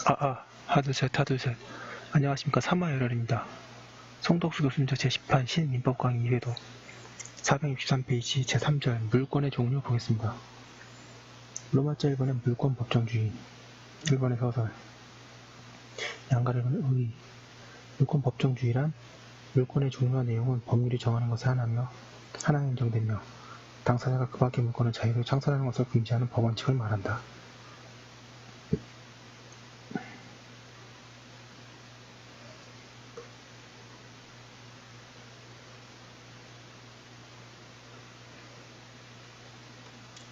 하드셋. 안녕하십니까. 사마열혈입니다. 송덕수 교수님자 제18 신민법 강의 2회도 463페이지 제3절 물권의 종류 보겠습니다. 로마자 1번은 물권 법정주의, 1번의 서설. 양가르는 의. 물권 법정주의란 물권의 종류와 내용은 법률이 정하는 것에 하나며 하나에 인정되며 당사자가 그 밖의 물권을 자유로 창설하는 것을 금지하는 법원칙을 말한다.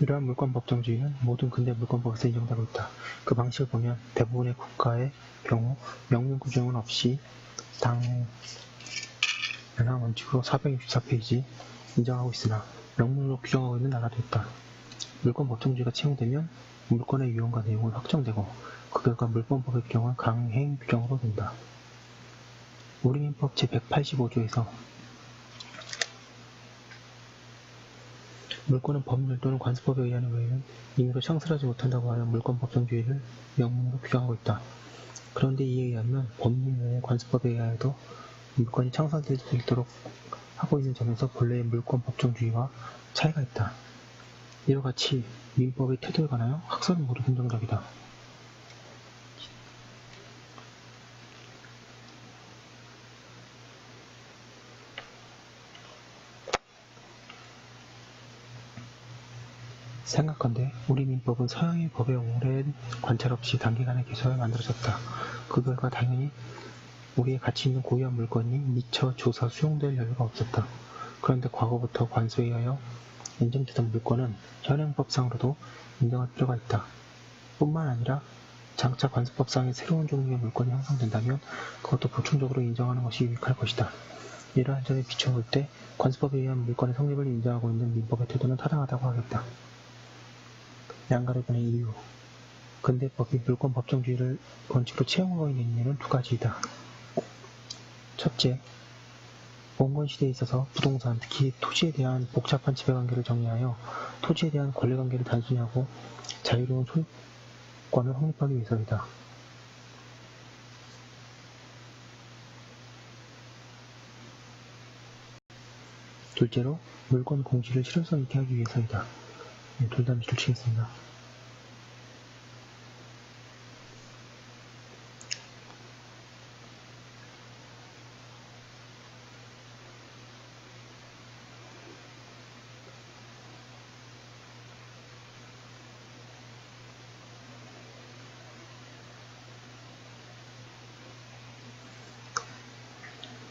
이러한 물권 법정주의는 모든 근대 물권법에서 인정되고 있다. 그 방식을 보면 대부분의 국가의 경우 명문 규정은 없이 당해 연항 원칙으로 464페이지 인정하고 있으나 명문으로 규정하고 있는 나라도 있다. 물권 법정주의가 채용되면 물권의 유형과 내용은 확정되고 그 결과 물권법의 규정은 강행 규정으로 된다. 우리민법 제185조에서 물권은 법률 또는 관습법에 의한 외에는 임의로 창설하지 못한다고 하여 물권 법정주의를 명문으로 규정하고 있다. 그런데 이에 의하면 법률 외에 관습법에 의하여도 물권이 창설될 수 있도록 하고 있는 점에서 본래의 물권 법정주의와 차이가 있다. 이와 같이 민법의 태도에 관하여 학설은 모두 긍정적이다. 생각건대 우리 민법은 서양의 법에 오랜 관찰 없이 단기간에 개선해 만들어졌다. 그 결과 당연히 우리의 가치 있는 고유한 물건이 미처 조사 수용될 여유가 없었다. 그런데 과거부터 관습에 의하여 인정되던 물건은 현행법상으로도 인정할 필요가 있다. 뿐만 아니라 장차 관습법상의 새로운 종류의 물건이 형성된다면 그것도 보충적으로 인정하는 것이 유익할 것이다. 이러한 점에 비춰볼 때 관습법에 의한 물건의 성립을 인정하고 있는 민법의 태도는 타당하다고 하겠다. 양가르변의 이유. 근대법이 물권 법정주의를 원칙으로 채용하고 있는 이유는 두 가지이다. 첫째, 봉건시대에 있어서 부동산, 특히 토지에 대한 복잡한 지배관계를 정리하여 토지에 대한 권리관계를 단순히 하고 자유로운 소유권을 확립하기 위해서이다. 둘째로, 물권 공시를 실효성 있게 하기 위해서이다. 둘 다 밑줄 치겠습니다.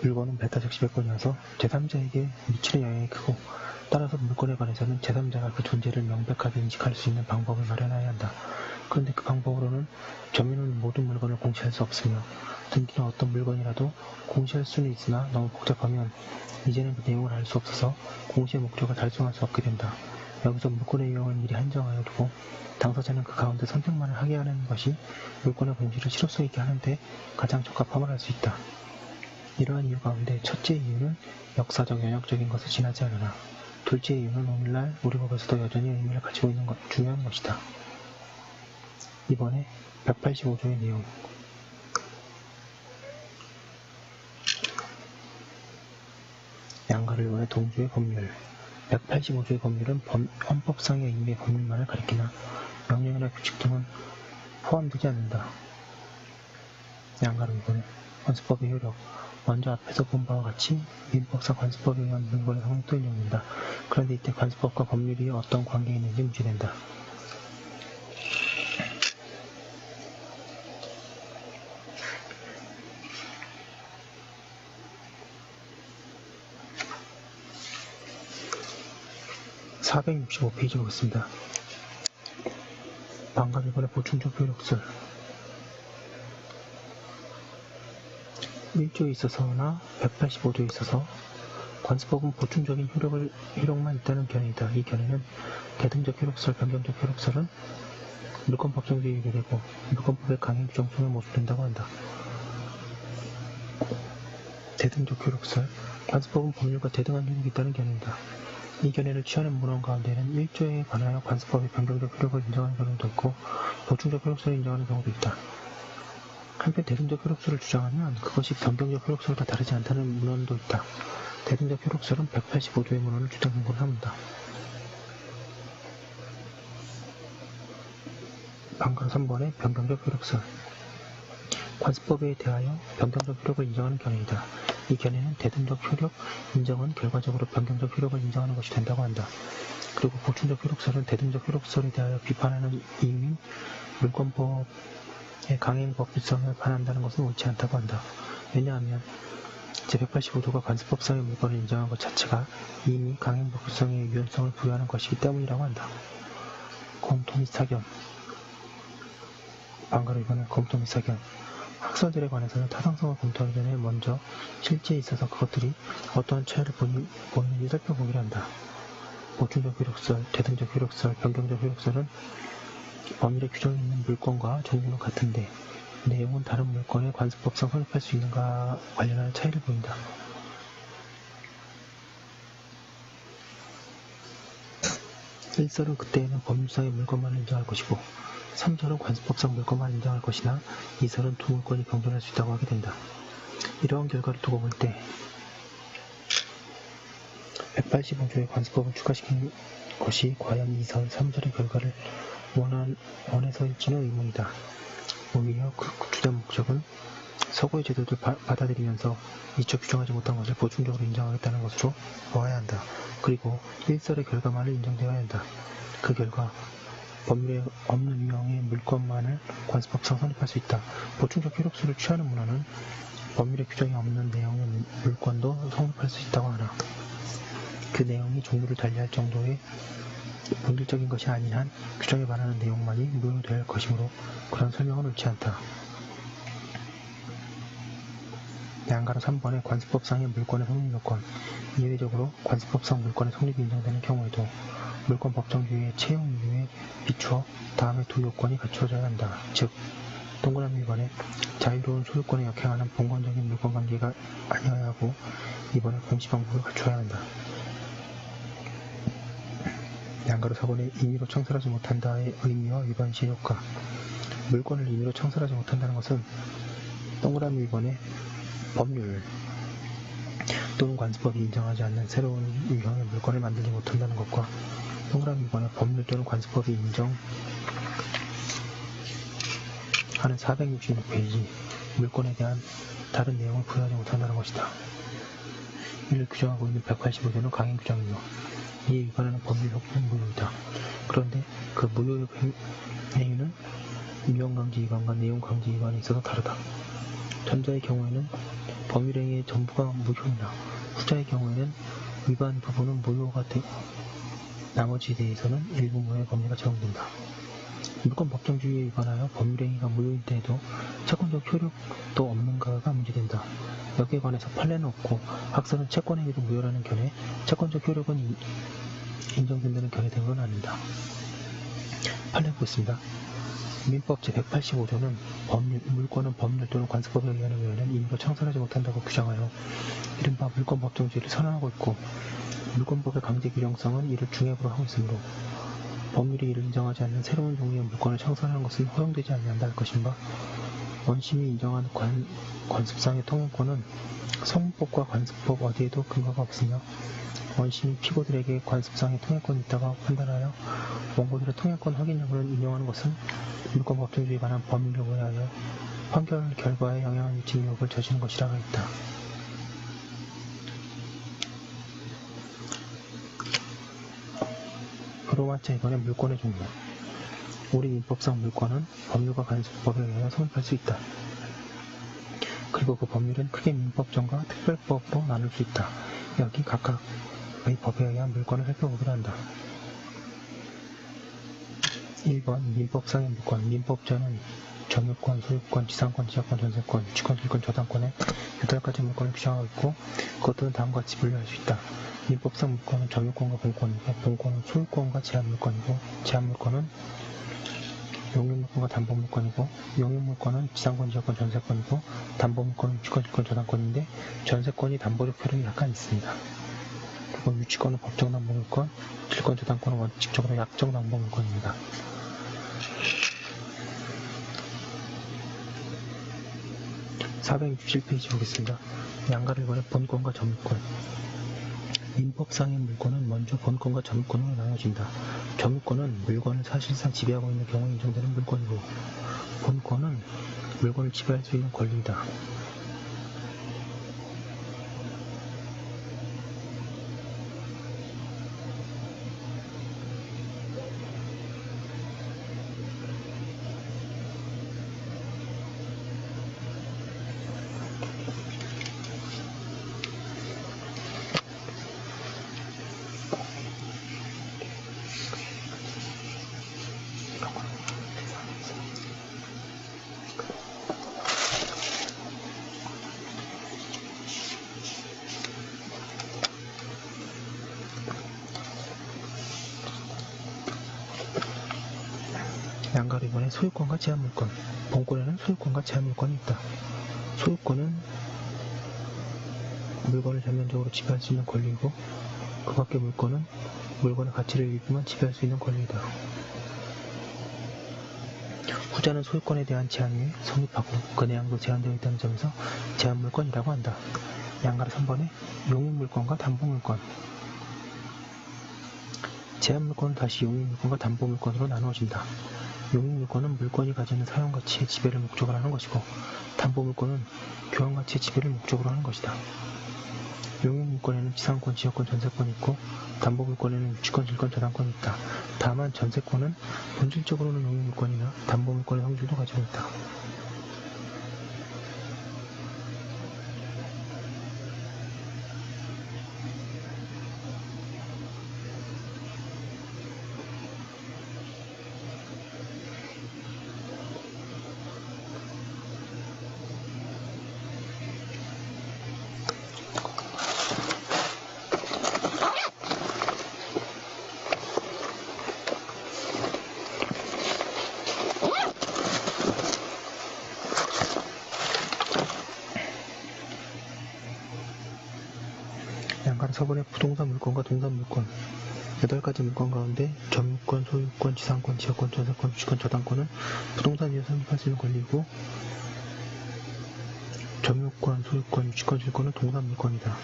물권은 배타적 지배권이어서 제3자에게 미치는 영향이 크고 따라서 물권에 관해서는 제3자가 그 존재를 명백하게 인식할 수 있는 방법을 마련해야 한다. 그런데 그 방법으로는 점유는 모든 물건을 공시할 수 없으며 등기는 어떤 물건이라도 공시할 수는 있으나 너무 복잡하면 이제는 그 내용을 알 수 없어서 공시의 목적을 달성할 수 없게 된다. 여기서 물권의 유형을 미리 한정하여 두고 당사자는 그 가운데 선택만을 하게 하는 것이 물권의 공시를 실효성 있게 하는데 가장 적합함을 알 수 있다. 이러한 이유 가운데 첫째 이유는 역사적 영역적인 것을 지나지 않으나 둘째 이유는 오늘날 우리 법에서도 여전히 의미를 가지고 있는 중요한 것이다. 이번에 185조의 내용. 양가르변의 동주의 법률. 185조의 법률은 헌법상의 의미의 법률만을 가리키나 명령이나 규칙 등은 포함되지 않는다. 양가르변의 관습법의 효력. 먼저 앞에서 본 바와 같이 민법상 관습법에 의한 물권의 성립도 인정된다. 그런데 이때 관습법과 법률이 어떤 관계에 있는지 문제된다. (465페이지) 보겠습니다. 방가비권의 보충적 효력설. 1조에 있어서나 185조에 있어서 관습법은 보충적인 효력만 있다는 견해이다. 이 견해는 대등적 효력설, 변경적 효력설은 물권 법정주의에 되고 물권법의 강행 규정 속에 모순된다고 한다. 대등적 효력설, 관습법은 법률과 대등한 효력이 있다는 견해이다. 이 견해를 취하는 문헌 가운데는 1조에 관하여 관습법의 변경적 효력을 인정하는 경우도 있고 보충적 효력설을 인정하는 경우도 있다. 한편 대등적 효력설을 주장하면 그것이 변경적 효력설과 다르지 않다는 문헌도 있다. 대등적 효력설은 185조의 문헌을 주장 근거로 삼는다. 방가로 3번의 변경적 효력설. 관습법에 대하여 변경적 효력을 인정하는 견해이다. 이 견해는 대등적 효력 인정은 결과적으로 변경적 효력을 인정하는 것이 된다고 한다. 그리고 보충적 효력설은 대등적 효력설에 대하여 비판하는 이유인 물권법의 강행법규성을 반한다는 것은 옳지 않다고 한다. 왜냐하면 제185조가 관습법상의 물권을 인정한 것 자체가 이미 강행법규성의 유연성을 부여하는 것이기 때문이라고 한다. 검토 및 사견. 방가로 2번의 검토 및 사견. 학설들에 관해서는 타당성을 검토하기 전에 먼저 실제에 있어서 그것들이 어떠한 차이를 보이는지 살펴보기로 한다. 보충적 효력설, 대등적 효력설, 변경적 효력설은 법률에 규정이 있는 물권과 종류는 같은데 내용은 다른 물권의 관습법상 성립할 수 있는가 관련한 차이를 보인다. 일설은 그때에는 법률상의 물권만을 인정할 것이고 3설은 관습법상 물권만 인정할 것이나 2설은 두 물권이 병존할 수 있다고 하게 된다. 이러한 결과를 두고 볼 때 185조의 관습법을 추가시킨 것이 과연 2설, 3설의 결과를 원해서일지는 의문이다. 오히려 그 주된 목적은 서구의 제도를 받아들이면서 미처 규정하지 못한 것을 보충적으로 인정하겠다는 것으로 보아야 한다. 그리고 1설의 결과만을 인정되어야 한다. 그 결과 법률에 없는 유형의 물권만을 관습법상 성립할 수 있다. 보충적 효력수를 취하는 문헌은 법률에 규정이 없는 내용의 물권도 성립할 수 있다고 하나 그 내용이 종류를 달리할 정도의 본질적인 것이 아닌 한 규정에 반하는 내용만이 무효될 것이므로 그런 설명은 옳지 않다. 양가로 3번의 관습법상의 물권의 성립 요건. 예외적으로 관습법상 물권의 성립이 인정되는 경우에도 물권 법정주의의 채용 이유에 비추어 다음의 두 요건이 갖추어져야 한다. 즉, 동그라미 1번에 자유로운 소유권에 역행하는 본권적인 물권관계가 아니어야 하고 2번에 공시 방법을 갖추어야 한다. 양가로 4번의 임의로 청산하지 못한다의 의미와 위반시 효과. 물권을 임의로 청산하지 못한다는 것은 동그라미 1번의 법률 또는 관습법이 인정하지 않는 새로운 유형의 물권을 만들지 못한다는 것과 동그라미 2번의 법률 또는 관습법이 인정하는 466페이지 물권에 대한 다른 내용을 부여하지 못한다는 것이다. 이를 규정하고 있는 185조는 강행 규정이며 이에 위반하는 법률 효과는 무효이다. 그런데 그 무효 행위는 유형 강제 위반과 내용 강제 위반에 있어서 다르다. 전자의 경우에는 법률행위의 전부가 무효이나 후자의 경우에는 위반 부분은 무효가 되고 나머지에 대해서는 일부 무효의 법리가 적용된다. 물권 법정주의에 위반하여 법률행위가 무효인 때에도 채권적 효력도 없는가가 문제된다. 여기에 관해서 판례는 없고 학설은 채권행위도 무효라는 견해, 채권적 효력은 인정된다는 견해 등으로 나뉜다. 판례 보겠습니다. 민법 제185조는 물권은 법률 또는 관습법에 의하는 외에는 임의로 청산하지 못한다고 규정하여 이른바 물권 법정주의를 선언하고 있고 물권법의 강제 규정성은 이를 중액으로 하고 있으므로 법률이 이를 인정하지 않는 새로운 종류의 물권을 청산하는 것은 허용되지 아니한다 할 것인가. 원심이 인정한 관습상의 통행권은 성문법과 관습법 어디에도 근거가 없으며 원심이 피고들에게 관습상의 통행권이 있다고 판단하여 원고들의 통행권 확인 여부를 인용하는 것은 물권 법정주의에 관한 법률에 의하여 판결 결과에 영향을 미치는 의혹을 저지른 것이라고 했다. 프로마차 2번의 물권의 종류. 우리 민법상 물권은 법률과 관습법에 의하여 성립할 수 있다. 그리고 그 법률은 크게 민법정과 특별법으로 나눌 수 있다. 여기 각각의 법에 의한 물권을 살펴보기로 한다. 1번 민법상의 물권. 민법전은 점유권, 소유권, 지상권, 지하권, 전세권, 유치권, 소유권, 저당권의 8가지 물권을 규정하고 있고 그것들은 다음과 같이 분류할 수 있다. 민법상 물권은 점유권과 본권이고 본권은 소유권과 제한물권이고 제한물권은 용익물권과 담보물권이고 용익물권은 지상권, 지하권, 전세권이고 담보물권은 유치권, 소유권, 저당권인데 전세권이 담보적 효력이 약간 있습니다. 그리고 유치권은 법정 담보물권, 질권, 저당권은 원칙적으로 약정 담보물권입니다. 467페이지 보겠습니다. 양가를 본권과 점유권. 민법상의 물권은 먼저 본권과 점유권으로 나눠진다. 점유권은 물건을 사실상 지배하고 있는 경우에 인정되는 물권이고, 본권은 물건을 지배할 수 있는 권리이다. 양가로 2번에 소유권과 제한물권. 본권에는 소유권과 제한물권이 있다. 소유권은 물건을 전면적으로 지배할 수 있는 권리이고, 그 밖의 물권은 물건의 가치를 일부만 지배할 수 있는 권리이다. 후자는 소유권에 대한 제한이 성립하고 그 내용도 제한되어 있다는 점에서 제한물권이라고 한다. 양가로 3번에 용익물권과 담보물권. 제한물권은 다시 용익물권과 담보물권으로 나누어진다. 용익물권은 물건이 가지는 사용가치의 지배를 목적으로 하는 것이고, 담보물권은 교환가치의 지배를 목적으로 하는 것이다. 용익물권에는 지상권, 지역권, 전세권이 있고, 담보물권에는 유치권, 질권, 저당권이 있다. 다만 전세권은 본질적으로는 용익물권이나 담보물권의 성질도 가지고 있다. 양가로 4번에 부동산 물권과 동산 물권. 8가지 물권 가운데 점유권, 소유권, 지상권, 지역권, 전세권, 유치권, 저당권은 부동산 위에서 성립할 수 있는 권리이고, 점유권, 소유권, 유치권, 질권은 동산 물권이다.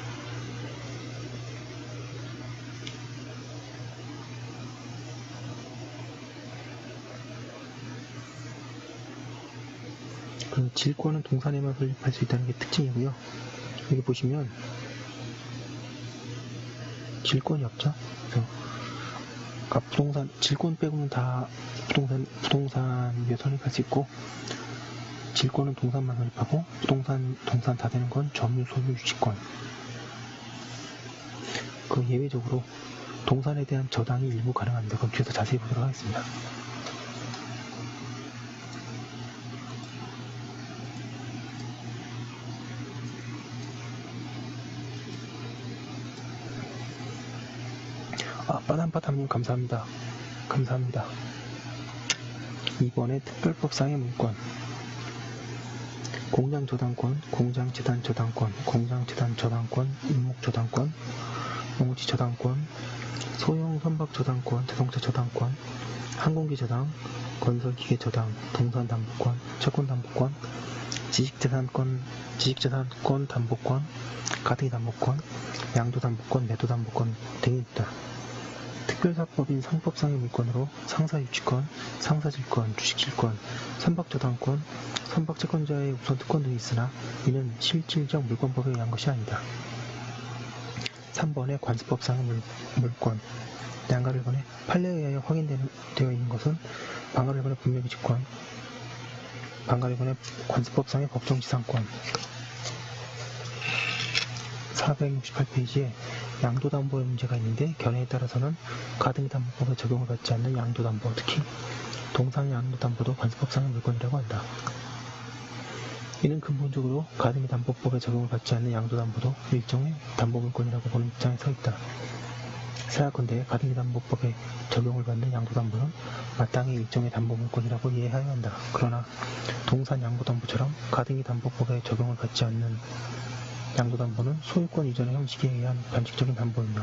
그 질권은 동산에만 설립할 수 있다는 게 특징이고요. 여기 보시면 질권이 없죠? 그래서 부동산, 질권 빼고는 다 부동산 위에 설립할 수 있고, 질권은 동산만 설립하고, 동산 다 되는 건 점유, 소유, 유치권. 그 예외적으로 동산에 대한 저당이 일부 가능합니다. 그럼 뒤에서 자세히 보도록 하겠습니다. 빠담빠담님 감사합니다. 감사합니다. 2번에 특별법상의 물권. 공장저당권, 공장재단저당권, 공장재단저당권, 임목저당권, 농지저당권, 소형선박저당권, 자동차저당권, 항공기저당, 건설기계저당, 동산담보권, 채권담보권, 지식재산권 담보권, 가등기담보권, 양도담보권, 매도담보권 등이 있다. 특별사법인 상법상의 물권으로 상사유치권, 상사질권, 주식질권, 선박저당권, 선박채권자의 우선특권 등이 있으나 이는 실질적 물권법에 의한 것이 아니다. 3번의 관습법상의 물권. 양가를 1번에 판례에 의하여 확인되어 있는 것은 방가를 1번에 분묘기지권, 방가를 1번에 관습법상의 법정지상권. 468페이지에 양도담보의 문제가 있는데, 견해에 따라서는 가등기담보법에 적용을 받지 않는 양도담보, 특히 동산 양도담보도 관습법상의 물권이라고 한다. 이는 근본적으로 가등기담보법에 적용을 받지 않는 양도담보도 일종의 담보물권이라고 보는 입장에 서 있다. 사약컨대 가등기담보법에 적용을 받는 양도담보는 마땅히 일종의 담보물권이라고 이해해야 한다. 그러나 동산 양도담보처럼 가등기담보법에 적용을 받지 않는 양도담보는 소유권 이전의 형식에 의한 반칙적인 담보이며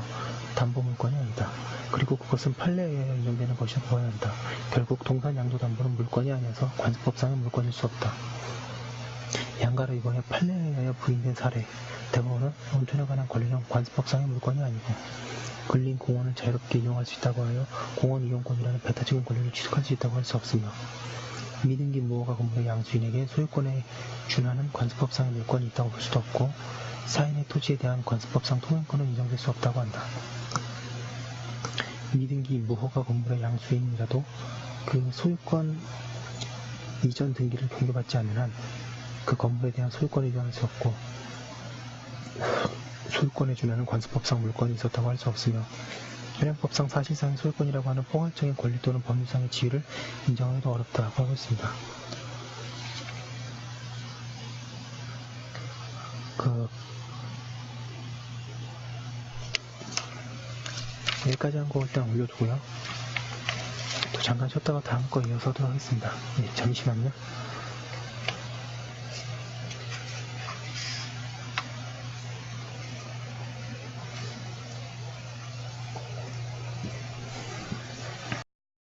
담보물권이 아니다. 그리고 그것은 판례에 의하여 인정되는 것이라 보아야 한다. 결국 동산 양도담보는 물권이 아니어서 관습법상의 물권일 수 없다. 양가로 이번에 판례에 의하여 부인된 사례, 대부분은 온천에 관한 권리형 관습법상의 물건이 아니고 근린 공원을 자유롭게 이용할 수 있다고 하여 공원 이용권이라는 배타적인 권리를 취득할 수 있다고 할 수 없으며 미등기 무허가 건물의 양수인에게 소유권에 준하는 관습법상의 물권이 있다고 볼 수도 없고 사인의 토지에 대한 관습법상 통행권은 인정될 수 없다고 한다. 미등기 무허가 건물의 양수인이라도 그 소유권 이전 등기를 변경받지 않는 한 그 건물에 대한 소유권을 인정할 수 없고 소유권에 준하는 관습법상 물권이 있었다고 할 수 없으며 현행법상 사실상의 소유권이라고 하는 포괄적인 권리 또는 법률상의 지위를 인정하기도 어렵다고 하고 있습니다. 여기까지 한 거 일단 올려두고요. 또 잠깐 쉬었다가 다음 거 이어서 하도록 하겠습니다. 네, 잠시만요.